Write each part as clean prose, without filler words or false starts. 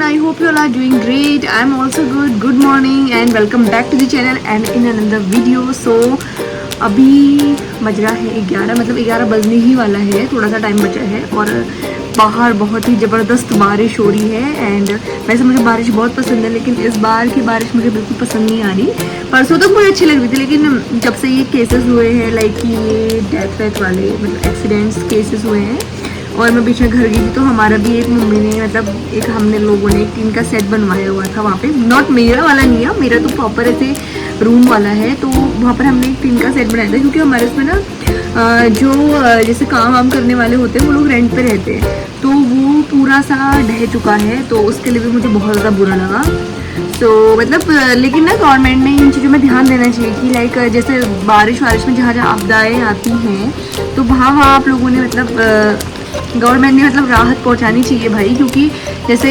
I hope you all are doing great. I am also good. Good morning and welcome back to the channel and in another video. So अभी बज रहा है 11, मतलब 11 बजने ही वाला है, थोड़ा सा टाइम बचा है और बाहर बहुत ही ज़बरदस्त बारिश हो रही है। एंड वैसे मुझे बारिश बहुत पसंद है, लेकिन इस बार की बारिश मुझे बिल्कुल पसंद नहीं आ रही। परसों तक मुझे अच्छी लग रही थी, लेकिन जब से ये केसेस हुए हैं लाइक कि ये डेथ वाले मतलब एक्सीडेंट्स केसेस हुए हैं और मैं पीछे घर गई थी, तो हमारा भी एक मम्मी ने मतलब एक हमने लोगों ने एक टीन का सेट बनवाया हुआ था वहाँ पे। नॉट मेरा वाला नहीं है, मेरा तो प्रॉपर ऐसे रूम वाला है, तो वहाँ पर हमने एक टीन का सेट बनाया था क्योंकि हमारे उसमें ना जो जैसे काम वाम करने वाले होते हैं वो लोग रेंट पे रहते हैं, तो वो पूरा सा ढह चुका है, तो उसके लिए भी मुझे बहुत ज़्यादा बुरा लगा। तो मतलब लेकिन ना गवर्नमेंट ने इन चीज़ों में ध्यान देना चाहिए कि लाइक जैसे बारिश में जहाँ जहाँ आपदाएँ आती हैं तो वहाँ आप लोगों ने मतलब गवर्नमेंट ने मतलब राहत पहुंचानी चाहिए भाई, क्योंकि जैसे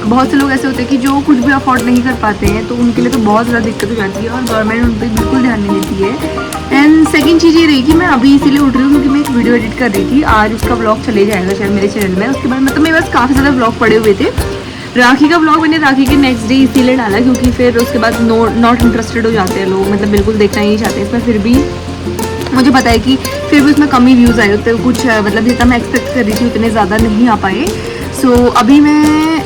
बहुत से लोग ऐसे होते हैं कि जो कुछ भी अफोर्ड नहीं कर पाते हैं, तो उनके लिए तो बहुत ज़्यादा दिक्कत हो जाती है और गवर्नमेंट उन पर बिल्कुल ध्यान नहीं देती है। एंड सेकंड चीज़ ये रही कि मैं अभी इसीलिए उठ रही हूँ क्योंकि मैं एक वीडियो एडिट कर रही थी, आज उसका ब्लॉग चले जाएगा शायद मेरे चैनल में। उसके बाद मतलब मेरे पास काफ़ी ज़्यादा ब्लॉग पड़े हुए थे। राखी का ब्लॉग मैंने राखी के नेक्स्ट डे इसीलिए डाला क्योंकि फिर उसके बाद नॉट इंटरेस्टेड हो जाते हैं लोग, मतलब बिल्कुल देखना ही नहीं चाहते इसमें। फिर भी मुझे पता है कि फिर भी उसमें कम ही व्यूज़ आए होते, कुछ मतलब जितना मैं एक्सपेक्ट कर रही थी उतने ज़्यादा नहीं आ पाए। सो अभी मैं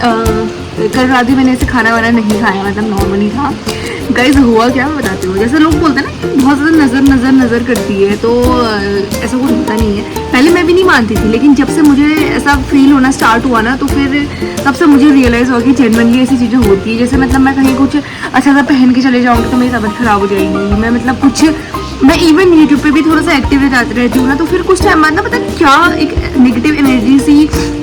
कल रात ही मैंने ऐसे खाना वाना नहीं खाया, मतलब नॉर्मली था। गाइस हुआ क्या मैं बताती हूँ, जैसे लोग बोलते हैं ना कि बहुत ज़्यादा नज़र करती है, तो ऐसा कुछ होता नहीं है। पहले मैं भी नहीं मानती थी, लेकिन जब से मुझे ऐसा फील होना स्टार्ट हुआ ना, तो फिर तब से मुझे रियलाइज़ हुआ कि जेन्युइनली ऐसी चीज़ें होती है। जैसे मतलब मैं कहीं कुछ अच्छा सा पहन के चले जाऊँगी तो मेरी तबीयत ख़राब हो जाएगी। मैं मतलब कुछ मैं इवन यूट्यूब पे भी थोड़ा सा एक्टिव रहती हूँ ना, तो फिर कुछ टाइम बाद ना पता क्या एक नेगेटिव एनर्जी सी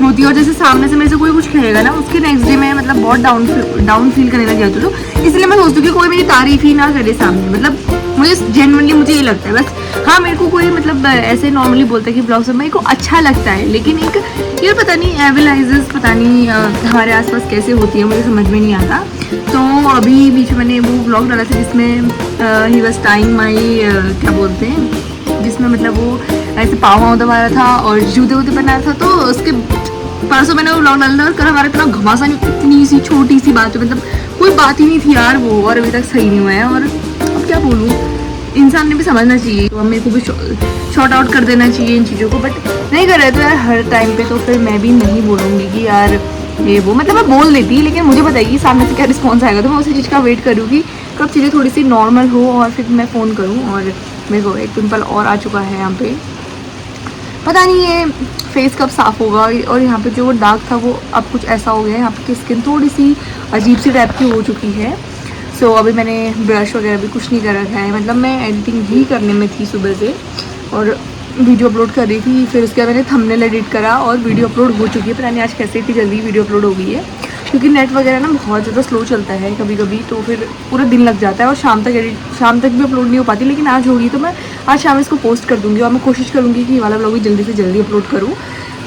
होती है, और जैसे सामने से मेरे से कोई कुछ कहेगा ना उसके नेक्स्ट डे में मतलब बहुत डाउन फील करने लग जाती हूँ। तो इसलिए मैं सोचती हूँ कि कोई मेरी तारीफ ही ना करे सामने, मतलब मुझे जेन्युइनली मुझे ये लगता है बस। हाँ मेरे को कोई मतलब ऐसे नॉर्मली बोलता है कि ब्लॉग से मेरे को अच्छा लगता है, लेकिन एक यार पता नहीं एविलाइजेस पता नहीं हमारे आसपास कैसे होती है, मुझे समझ में नहीं आता। तो अभी बीच में मैंने वो ब्लॉग डाला था जिसमें ही वाज टाइंग माई क्या बोलते हैं, जिसमें मतलब वो ऐसे पाँव दबा रहा था और जूते वूते पहना था। तो उसके परसों मैंने वो ब्लॉग डाला था और कल हमारा इतना घमासान, इतनी सी छोटी सी बात है, मतलब कोई बात ही नहीं थी यार वो, और अभी तक सही नहीं हुआ है। और अब क्या बोलूँ, इंसान ने भी समझना चाहिए, तो मेरे को भी शॉर्ट आउट कर देना चाहिए इन चीज़ों को, बट नहीं कर रहे तो यार हर टाइम पे, तो फिर मैं भी नहीं बोलूँगी कि यार ये वो, मतलब मैं बोल देती, लेकिन मुझे बताइए कि सामने से क्या रिस्पॉन्स आएगा, तो मैं उसी चीज़ का वेट करूँगी कब चीज़ें थोड़ी सी नॉर्मल हो और फिर मैं फ़ोन करूँ। और मेरे को एक पिंपल और आ चुका है यहाँ पे, पता नहीं ये फेस कब साफ़ होगा। और यहाँ पे जो दाग था वो अब कुछ ऐसा हो गया है, यहाँ पे की स्किन थोड़ी सी अजीब सी टाइप की हो चुकी है। सो अभी मैंने ब्रश वगैरह भी कुछ नहीं कर रखा है, मतलब मैं एडिटिंग ही करने में थी सुबह से और वीडियो अपलोड कर रही थी। फिर उसके बाद मैंने थंबनेल एडिट करा और वीडियो अपलोड हो चुकी है। पता नहीं आज कैसे इतनी जल्दी वीडियो अपलोड हो गई है, क्योंकि नेट वगैरह ना बहुत ज़्यादा स्लो चलता है कभी कभी, तो फिर पूरा दिन लग जाता है और शाम तक भी अपलोड नहीं हो पाती। लेकिन आज होगी तो मैं आज शाम इसको पोस्ट कर दूँगी और मैं कोशिश करूँगी कि ये वाला ब्लॉग भी जल्दी से जल्दी अपलोड करूँ।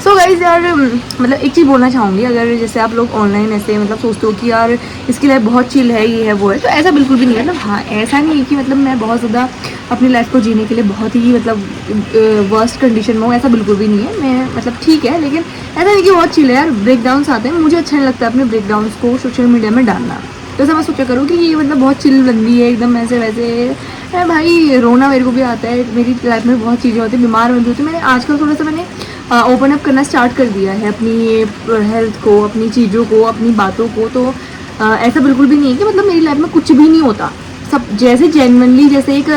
सो गाइज यार मतलब एक चीज़ बोलना चाहूँगी, अगर जैसे आप लोग ऑनलाइन ऐसे मतलब सोचते हो कि यार इसकी लाइफ बहुत चिल है, ये है वो है, तो ऐसा बिल्कुल भी नहीं है। मतलब हाँ ऐसा नहीं है कि मतलब मैं बहुत ज़्यादा अपनी लाइफ को जीने के लिए बहुत ही मतलब वर्स्ट कंडीशन में हूँ, ऐसा बिल्कुल भी नहीं है। मैं मतलब ठीक है, लेकिन ऐसा नहीं कि बहुत चिल है यार। ब्रेकडाउन्स आते हैं, मुझे अच्छा नहीं लगता अपने ब्रेकडाउन्स को सोशल मीडिया में डालना। तो ऐसा मैं सोचा करूँ कि ये मतलब बहुत चिल बंदी है एकदम ऐसे वैसे। भाई रोना मेरे को भी आता है, मेरी लाइफ में बहुत चीज़ें होती हैं, बीमार बंदी होती है। मैंने आजकल थोड़ा सा मैंने ओपन अप करना स्टार्ट कर दिया है अपनी हेल्थ को, अपनी चीज़ों को, अपनी बातों को। तो ऐसा बिल्कुल भी नहीं है कि मतलब मेरी लाइफ में कुछ भी नहीं होता। सब जैसे जेन्युइनली जैसे एक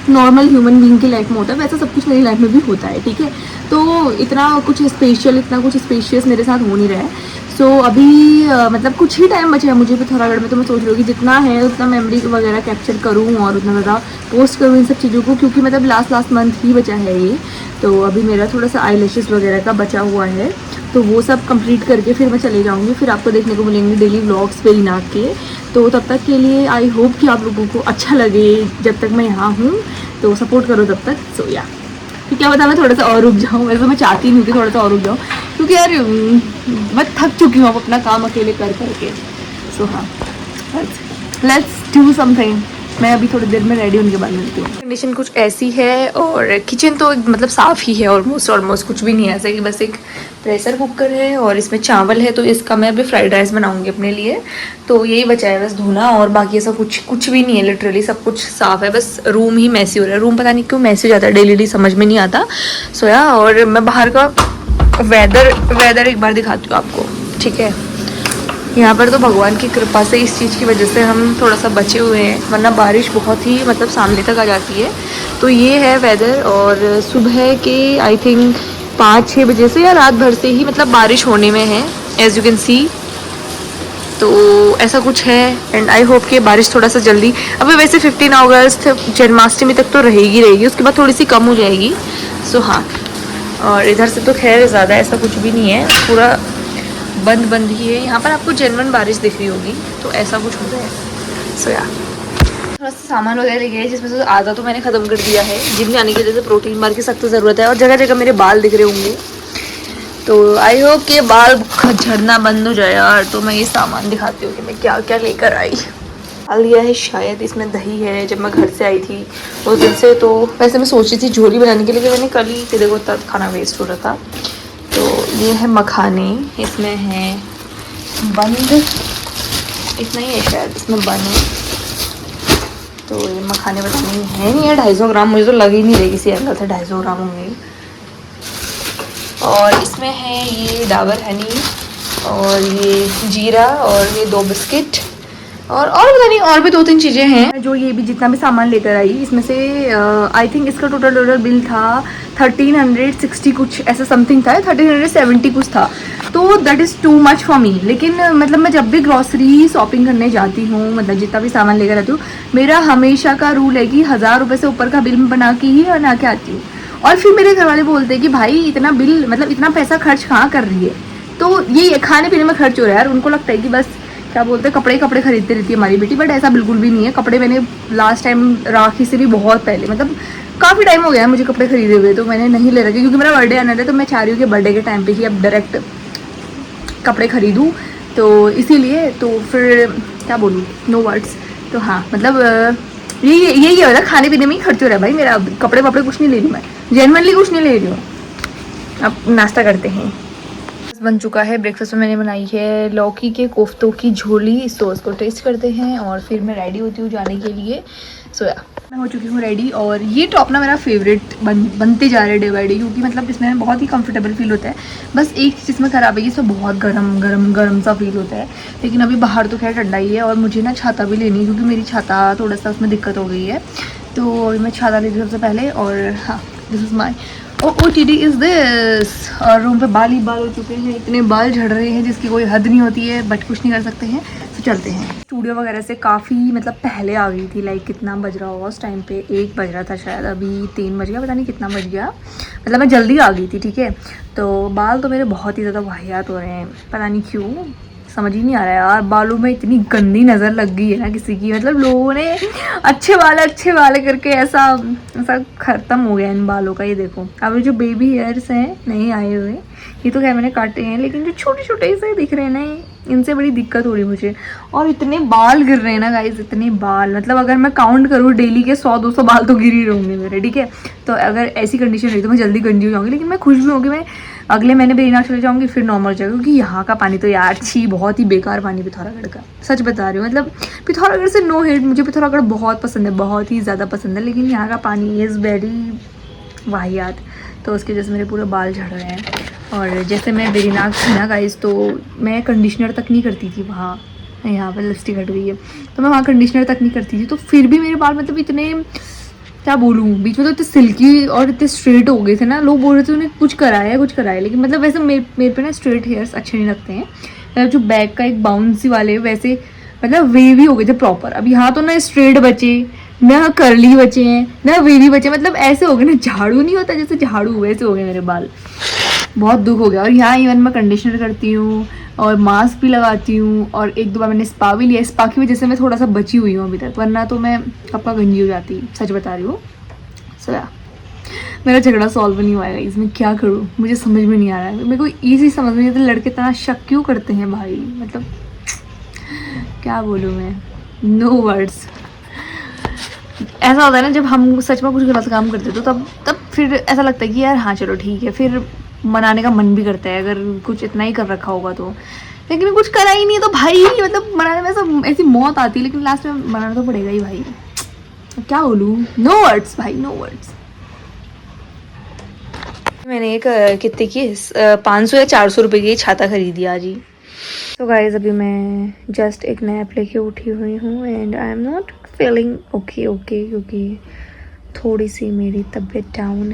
नॉर्मल ह्यूमन बीइंग की लाइफ में होता है वैसा सब कुछ मेरी लाइफ में भी होता है, ठीक है। तो इतना कुछ स्पेशल, इतना कुछ स्पेशियस मेरे साथ हो नहीं रहा है। सो अभी मतलब कुछ ही टाइम बचा है मुझे पिथौरागढ़ में, तो मैं सोच रही हूँ कि जितना है उतना मेमोरी वगैरह कैप्चर करूँ और उतना ज़्यादा पोस्ट करूँ इन सब चीज़ों को, क्योंकि मतलब लास्ट मंथ ही बचा है ये। तो अभी मेरा थोड़ा सा आई लैशेस वगैरह का बचा हुआ है, तो वो सब कंप्लीट करके फिर मैं चले जाऊँगी। फिर आपको देखने को मिलेंगे डेली व्लॉग्स वेरीनाग के। तो तब तक के लिए आई होप कि आप लोगों को अच्छा लगे जब तक मैं यहाँ हूँ, तो सपोर्ट करो तब तक। सो या कि क्या पता मैं थोड़ा सा और रुक जाऊँ, वैसे मैं चाहती नहीं कि थोड़ा सा और रुक जाऊँ, क्योंकि यार मैं थक चुकी हूँ अब अपना काम अकेले कर करके। सो हाँ लेट्स डू समथिंग। मैं अभी थोड़ी देर में रेडी होने के बाद मिलती हूँ। कंडीशन कुछ ऐसी है और किचन तो मतलब साफ़ ही है, ऑलमोस्ट कुछ भी नहीं है ऐसा कि बस एक प्रेशर कुकर है और इसमें चावल है, तो इसका मैं अभी फ्राइड राइस बनाऊँगी अपने लिए। तो यही बचा है बस धोना, और बाकी ऐसा कुछ भी नहीं है, लिटरली सब कुछ साफ़ है। बस रूम ही मैसी हो रहा है, रूम पता नहीं क्यों मैसी हो जाता है डेली, समझ में नहीं आता सोया। और मैं बाहर का वेदर एक बार दिखाती हूँ आपको, ठीक है। यहाँ पर तो भगवान की कृपा से इस चीज़ की वजह से हम थोड़ा सा बचे हुए हैं, वरना बारिश बहुत ही मतलब सामने तक आ जाती है। तो ये है वेदर, और सुबह के आई थिंक 5-6 बजे से या रात भर से ही मतलब बारिश होने में है, एज यू कैन सी। तो ऐसा कुछ है, एंड आई होप कि बारिश थोड़ा सा जल्दी, अभी वैसे 15 अगस्त जन्माष्टमी तक तो रहेगी, उसके बाद थोड़ी सी कम हो जाएगी। सो हाँ, और इधर से तो खैर ज़्यादा ऐसा कुछ भी नहीं है, पूरा बंद ही है। यहाँ पर आपको जेन्युइन बारिश दिख रही होगी, तो ऐसा कुछ हो रहा है। सो यार थोड़ा सा सामान वगैरह लेके है, जिसमें से आधा तो मैंने ख़त्म कर दिया है। जिम जाने के लिए तो प्रोटीन बार की सख्त ज़रूरत है, और जगह जगह मेरे बाल दिख रहे होंगे, तो आई होप कि बाल झड़ना बंद हो जाए यार। तो मैं ये सामान दिखाती हूँ कि मैं क्या क्या लेकर आई। डाल दिया है शायद, इसमें दही है, जब मैं घर से आई थी उस दिन से। तो वैसे मैं सोची थी झोली बनाने के लिए, मैंने कल ही कि देखो तब खाना वेस्ट हो रहा था। तो ये है मखाने, इसमें है बंद, इतना ही है शायद इसमें बंद है। तो ये मखाने बताने है नहीं है 250 ग्राम, मुझे तो लग ही नहीं रही किसी एंगल से 250 ग्राम होंगे। और इसमें है ये डाबर हनी, और ये जीरा, और ये 2 बिस्किट, और पता नहीं और भी 2-3 चीज़ें हैं। जो ये भी जितना भी सामान लेकर आई, इसमें से आई थिंक इसका टोटल बिल था 1360 कुछ ऐसा समथिंग था, 1370 कुछ था। तो that is too much for me. लेकिन मतलब मैं जब भी ग्रॉसरी शॉपिंग करने जाती हूँ, मतलब जितना भी सामान लेकर आती हूँ, मेरा हमेशा का रूल है कि 1000 रुपये से ऊपर का बिल बना के ही बना के आती हूँ। और फिर मेरे घर वाले बोलते हैं कि भाई इतना बिल, मतलब इतना पैसा खर्च कहाँ कर रही है। तो ये खाने पीने में खर्च हो रहा है यार। उनको लगता है कि बस क्या बोलते हैं कपड़े खरीदती रहती है हमारी बेटी, बट ऐसा बिल्कुल भी नहीं है। कपड़े मैंने लास्ट टाइम राखी से भी बहुत पहले, मतलब काफ़ी टाइम हो गया है मुझे कपड़े खरीदे हुए, तो मैंने नहीं ले रखे, क्योंकि मेरा बर्थडे आना है। तो मैं चाह रही हूँ कि बर्थडे के टाइम पे ही अब डायरेक्ट कपड़े खरीदूँ, तो इसीलिए तो फिर क्या बोलूँ, नो वर्ड्स। तो हाँ मतलब यही हो रहा है, खाने पीने में ही खर्च हो रहा है भाई मेरा। कपड़े वपड़े कुछ नहीं ले रही मैं, जेन्युइनली कुछ नहीं ले रही हूँ। अब नाश्ता करते हैं। बन चुका है ब्रेकफास्ट में, मैंने बनाई है लौकी के कोफ्तों की झोली। इस सॉस को टेस्ट करते हैं और फिर मैं रेडी होती हूँ जाने के लिए। सोया मैं हो चुकी हूँ रेडी, और ये टॉप ना मेरा फेवरेट बनते जा रहा है डे बाई डे, क्योंकि मतलब इसमें बहुत ही कंफर्टेबल फील होता है। बस एक चीज़ इसमें ख़राब है कि इसमें बहुत गर्म सा फील होता है। लेकिन अभी बाहर तो खैर ठंडा ही है, और मुझे ना छाता भी लेनी है, क्योंकि मेरी छाता थोड़ा सा उसमें दिक्कत हो गई है। तो अभी मैं छाता लेती हूँ सबसे पहले। और हाँ, this is my OOTD is this. और रूम पे बाल ही बाल हो चुके हैं, इतने बाल झड़ रहे हैं जिसकी कोई हद नहीं होती है, बट कुछ नहीं कर सकते हैं। तो चलते हैं। स्टूडियो वगैरह से काफ़ी मतलब पहले आ गई थी, लाइक कितना बज रहा होगा उस टाइम पे, 1 बज रहा था शायद, अभी 3 बज गया, पता नहीं कितना बज गया। मतलब मैं जल्दी आ गई थी, ठीक है। तो बाल तो मेरे बहुत ही ज़्यादा वाहियात हो रहे हैं, पता नहीं क्यों, समझ ही नहीं आ रहा है यार। बालों में इतनी गंदी नज़र लग गई है ना किसी की, मतलब लोगों ने अच्छे वाले करके ऐसा ख़त्म हो गया इन बालों का। ये देखो अब जो बेबी हेयर्स हैं नहीं आए हुए, ये तो क्या मैंने काटे हैं, लेकिन जो छोटे छोटे से दिख रहे हैं ना, इनसे बड़ी दिक्कत हो रही है मुझे। और इतने बाल गिर रहे हैं ना गाइस, इतने बाल, मतलब अगर मैं काउंट करूँ डेली के 100-200 बाल तो गिर ही रहेंगे मेरे, ठीक है। तो अगर ऐसी कंडीशन रही तो मैं जल्दी गंजी हो जाऊँगी। लेकिन मैं खुश भी होंगी, मैं अगले महीने बेरीनाग चले जाऊँगी, फिर नॉर्मल हो जाएगा। क्योंकि यहाँ का पानी तो यार छी, बहुत ही बेकार पानी पिथौरागढ़ का, सच बता रही हूँ। मतलब पिथौरागढ़ से नो हेट, मुझे पिथौरागढ़ बहुत पसंद है, बहुत ही ज़्यादा पसंद है, लेकिन यहाँ का पानी इज़ वेरी वाहियात। तो उसकी वजह से मेरे पूरे बाल झड़ रहे हैं। और जैसे मैं बेरीनाग थी ना गाइस, तो मैं कंडीशनर तक नहीं करती थी वहाँ, यहाँ पर लिपस्टिक हट गई है, तो मैं वहाँ कंडीशनर तक नहीं करती थी। तो फिर भी मेरे बाल मतलब इतने, क्या बोलूँ, बीच में तो इतने सिल्की और इतने स्ट्रेट हो गए थे ना, लोग बोल रहे थे उन्हें कुछ कराया, लेकिन मतलब वैसे मेरे पे ना स्ट्रेट हेयर्स अच्छे नहीं लगते हैं। मतलब जो बैक का एक बाउंसी वाले वैसे मतलब वेवी हो गए थे प्रॉपर। अब यहाँ तो ना स्ट्रेट बचे, ना कर्ली बचे हैं, ना वेवी बचे, मतलब ऐसे हो गए ना, झाड़ू नहीं होता जैसे झाड़ू, वैसे हो गए मेरे बाल। बहुत दुख हो गया। और यहाँ इवन मैं कंडीशनर करती हूँ और मास्क भी लगाती हूँ, और 1-2 बार मैंने स्पा भी लिया। स्पा की वजह से मैं थोड़ा सा बची हुई हूँ अभी तक, वरना तो मैं कपड़ा गंजी हो जाती, सच बता रही हूँ। सो मेरा झगड़ा सॉल्व नहीं हुआ है, इसमें क्या करूँ मुझे समझ में नहीं आ रहा है। मेरे को ईजी समझ में नहीं आता, लड़के इतना शक क्यों करते हैं भाई, मतलब क्या बोलूँ मैं, नो वर्ड्स। ऐसा होता है ना, जब हम सच में कुछ गलत काम करते तो तब फिर ऐसा लगता है कि यार हाँ चलो ठीक है, फिर मनाने का मन भी करता है अगर कुछ इतना ही कर रखा होगा तो। लेकिन कुछ करा ही नहीं है तो भाई मतलब मनाने में ऐसी मौत आती है, लेकिन लास्ट में मनाना तो पड़ेगा ही भाई। क्या बोलूँ, नो वर्ड्स भाई, नो वर्ड्स। मैंने एक कितने की 500 या 400 रुपए की छाता खरीदी आज ही। तो गाइस अभी मैं जस्ट एक नैप लेके उठी हुई हूँ and I am not feeling okay क्योंकि थोड़ी सी मेरी तबीयत डाउन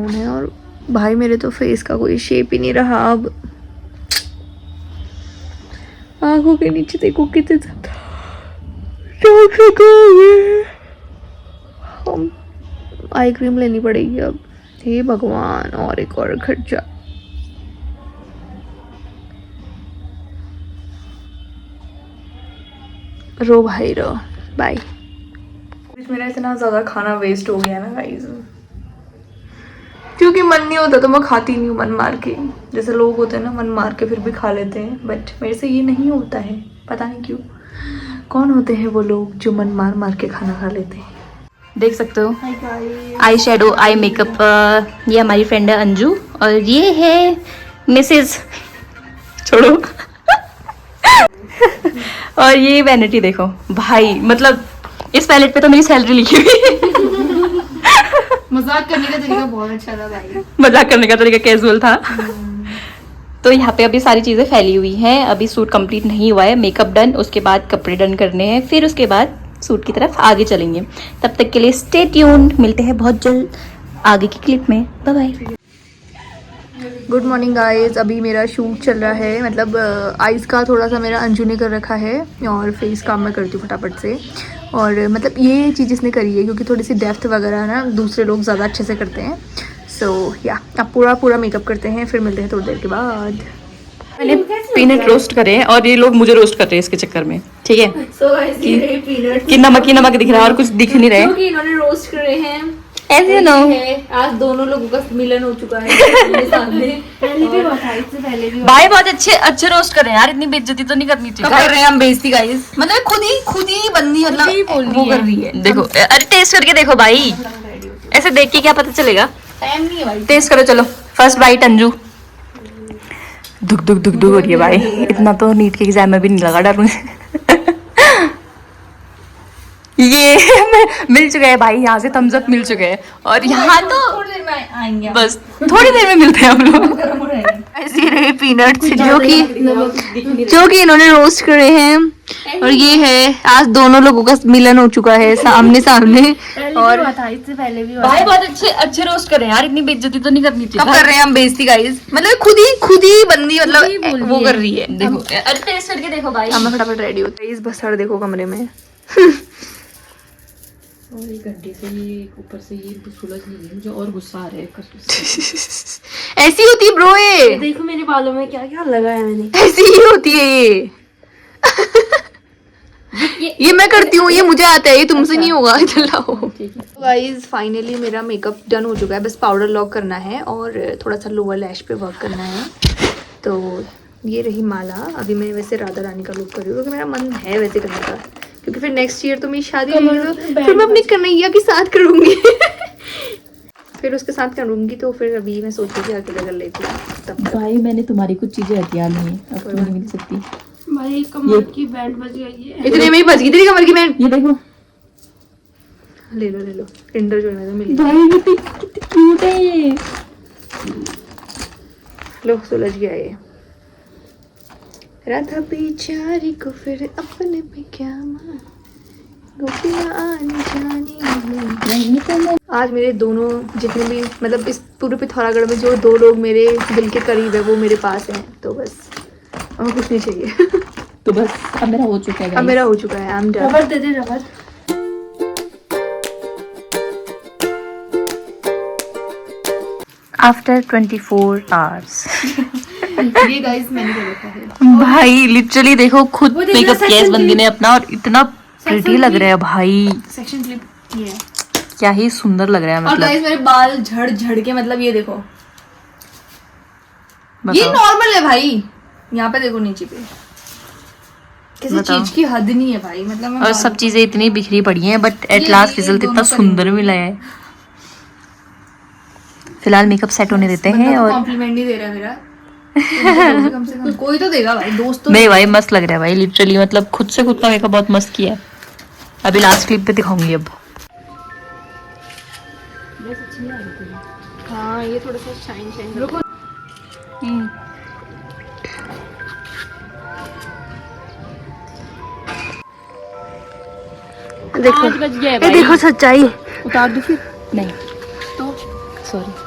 है, और भाई मेरे तो फेस का कोई शेप ही नहीं रहा। अब आंखों के नीचे देखो कितने हम आई क्रीम लेनी पड़ेगी अब। हे भगवान, और एक और खर्चा। रो भाई रो, बाय। मेरा इतना ज़्यादा खाना वेस्ट हो गया ना गाइस, क्योंकि मन नहीं होता तो मैं खाती नहीं हूँ मन मार के। जैसे लोग होते हैं ना मन मार के फिर भी खा लेते हैं, बट मेरे से ये नहीं होता है, पता नहीं क्यों। कौन होते हैं वो लोग जो मन मार मार के खाना खा लेते हैं। देख सकते हो आई शेडो, आई मेकअप। ये हमारी फ्रेंड है अंजू, और ये है मिसेस छोड़ो और ये वैनिटी देखो भाई, मतलब इस पैलेट पे तो मेरी सैलरी लिखी हुई मजाक करने का तरीका बहुत अच्छा था भाई। मजाक करने का तरीका कैजुअल था। तो यहाँ पे अभी सारी चीज़ें फैली हुई हैं, अभी सूट कंप्लीट नहीं हुआ है, मेकअप डन, उसके बाद कपड़े डन करने हैं, फिर उसके बाद सूट की तरफ आगे चलेंगे। तब तक के लिए स्टे ट्यून्ड, मिलते हैं बहुत जल्द आगे की क्लिप में। Bye bye. Good morning guys, अभी मेरा शूट चल रहा है, मतलब आइज़ का थोड़ा सा मेरा अंजू ने कर रखा है और फेस काम मैं करती हूँ फटाफट से। और मतलब ये चीज़ इसने करी है क्योंकि थोड़ी सी डेप्थ वगैरह ना दूसरे लोग ज़्यादा अच्छे से करते हैं। सो या अब पूरा मेकअप करते हैं, फिर मिलते हैं थोड़ी देर के बाद। मैंने पीनट रोस्ट करे हैं और ये लोग मुझे रोस्ट कर रहे हैं इसके चक्कर में, ठीक है। कि नमक दिख रहा है और कुछ दिख नहीं रहा है। इन्होंने रोस्ट करे हैं ऐसे नो, आज दोनों लोगों का मिलन हो चुका है मेरे सामने। पहले भी भाई बहुत अच्छे रोस्ट कर रहे हैं यार, इतनी बेइज्जती तो नहीं करनी चाहिए। कर रहे हैं हम बेइज्जती गाइस, मतलब खुद ही बंदी, मतलब वो कर रही है। देखो अरे टेस्ट करके देखो भाई, ऐसे देख के क्या पता चलेगा। टाइम नहीं है भाई, टेस्ट करो चलो। First bite Anju. दुख हो रही है भाई, इतना तो नीट के एग्जाम में भी नहीं लगा डर मुझे। ये मिल चुका है भाई, यहाँ से थम्स अप मिल चुके हैं, और यहाँ तो थोड़ी देर में आएंगे, बस थोड़ी देर में मिलते हैं हम लोग। ऐसे रहे पीनट्स जो कि इन्होंने रोस्ट करे हैं, और ये है आज दोनों लोगों का मिलन हो चुका है सामने। और इससे पहले भी भाई बहुत अच्छे रोस्ट कर रहे हैं यार, इतनी बेइज्जती तो नहीं करनी चाहिए। अब कर रहे हैं हम बेइज्जती गाइस, मतलब खुद ही बंदी, मतलब वो कर रही है। देखो अरे टेस्ट करके देखो भाई। हम फटाफट रेडी होते हैं, इस बसड़ देखो कमरे में। और ये गड्ढे से ये ऊपर से ये सुलझ नहीं है, मुझे और गुस्सा आ रहा है। ऐसी होती है ब्रो, ये देखो मेरे बालों में क्या क्या लगा है मैंने। ऐसी ही होती है ये मैं करती हूँ, ये मुझे आता है, ये तुमसे नहीं होगा। चलाओ गाइस, फाइनली मेरा मेकअप डन हो चुका है, बस पाउडर लॉक करना है और थोड़ा सा लोअर लैश पे वर्क करना है। तो ये रही माला। अभी मैं वैसे राधा रानी का लुक कर रही हूँ क्योंकि मेरा मन है वैसे करने का, क्योंकि फिर नेक्स्ट ईयर तो मेरी शादी होगी तो फिर मैं अपनी कन्हैया के साथ करूँगी। फिर उसके साथ करूँगी, तो फिर अभी मैं सोच रही थी अकेले कर लेती हूँ तब। भाई मैंने तुम्हारी कुछ चीजें हथियार नहीं है, अब तो नहीं मिल सकती भाई। कमर की बैंड बज गई है, इतने में ही बज गई तेरी कमर की बैंड। ये देखो, ले लो टिंडर जो है मिली भाई कितनी क्यूट है ये। लो सुलझ गया ये। राधा बेचारी को फिर अपने पे क्या मान, गोपियां आने जानी। आज मेरे दोनों जितने भी, मतलब इस पूरे पिथौरागढ़ में जो 2 लोग मेरे दिल के करीब है वो मेरे पास हैं, तो बस और कुछ नहीं चाहिए। तो बस अब मेरा हो चुका है, अब मेरा हो चुका है। I am done. Rubber they they, rubber. After 24 hours ये गाइस मैंने कर रखा है भाई, लिटरली देखो खुद मेकअप किया इस बंदी ने अपना, और इतना प्रिटी लग रहा है भाई। सेक्शन क्लिप ये है, क्या ही सुंदर लग रहा है। और मतलब गाइस मेरे बाल झड़ के, मतलब ये देखो, बताओ। ये नॉर्मल है भाई। यहाँ पे देखो नीचे पे किसी बताओ। चीज की हद नहीं है भाई, मतलब मैं और सब चीजें इतनी बिखरी पड़ी हैं बट एट लास्ट रिजल्ट इतना सुंदर मिला है। फिलहाल मेकअप सेट होने देते हैं और कॉम्प्लीमेंट नहीं दे रहा मेरा। तुम तो दोगे कम से कम, कोई तो देगा भाई, दोस्त तो नहीं भाई मस्त लग रहा है भाई, लिटरली मतलब खुद से खुद का मेकअप बहुत मस्त किया है। अभी लास्ट क्लिप पे दिखाऊंगी अब। हाँ ये थोड़ा सा शाइन शाइन। देखो, बज गया है ये भाई। देखो सच्चाई। उतार दो फिर। नहीं तो सॉरी।